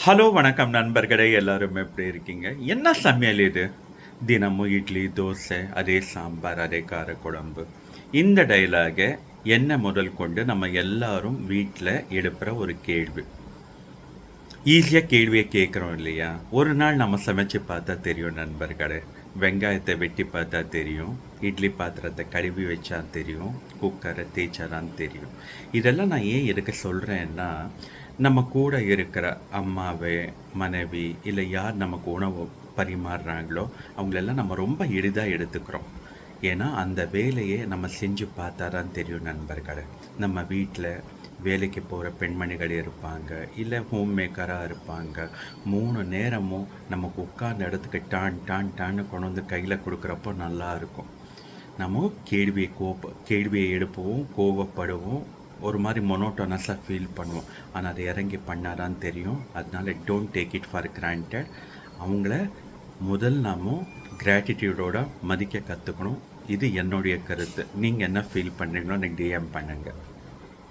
Hello, வணக்கம் நண்பர்களே! எல்லாரும் எப்படி இருக்கீங்க? என்ன சமையல் இது? தினமும் இட்லி, தோசை, அதே சாம்பார், அதே காரக்குழம்பு. இந்த டயலாக என்ன முதல் கொண்டு நம்ம எல்லாரும் வீட்ல எழுப்புற ஒரு கேள்வி. ஈஸியா கேள்விய கேட்குறோம் இல்லையா? ஒரு நாள் நம்ம சமைச்சு பார்த்தா தெரியும் நண்பர்களே. வெங்காயத்த வெட்டி பார்த்தா தெரியும். இட்லி பாத்திரத்த கழுவி வச்சா தெரியும். குக்கர தேய்ச்சா தான் தெரியும். இதெல்லாம் நான் ஏன் எதுக்கு சொல்றேன்னா, நம்ம கூட இருக்கிற அம்மாவே, மனைவி இல்ல யார் நமக்கு உணவு பரிமாறுறாங்களோ, அவங்களெல்லாம் நம்ம ரொம்ப எளிதா எடுத்துக்கிறோம். ஏன்னா, அந்த வேலைய நம்ம செஞ்சு பார்த்தா தான் தெரியும் நண்பர்களே. நம்ம வீட்ல வேலைக்கு போற பெண்மணிகள் இருப்பாங்க. இல்ல ஹோம் மேக்கரா இருப்பாங்க. 3 நேரமும் நமக்கு உட்கார்ந்த இடத்துக்கு டான் டான் டான்னு கொண்டு வந்து கையில குடுக்குறப்போ நல்லாருக்கும். நம்ம கேள்விய எழுப்புவோம், கோவப்படுவோம், ஒரு மாரி மோனோட்டோனஸா ஃபீல் பண்ணுவோம். ஆனா, அத இறங்கி பண்ணா தான் தெரியும். அதனால don't take it for granted. அவங்கள முதல் நாம கிராட்டிட்யூடோட மதிக்க கத்துக்கணும். இது என்னுடைய கருத்து. நீங்க என்ன ஃபீல் பண்றீங்களோ எனக்கு டிஎம் பண்ணுங்க.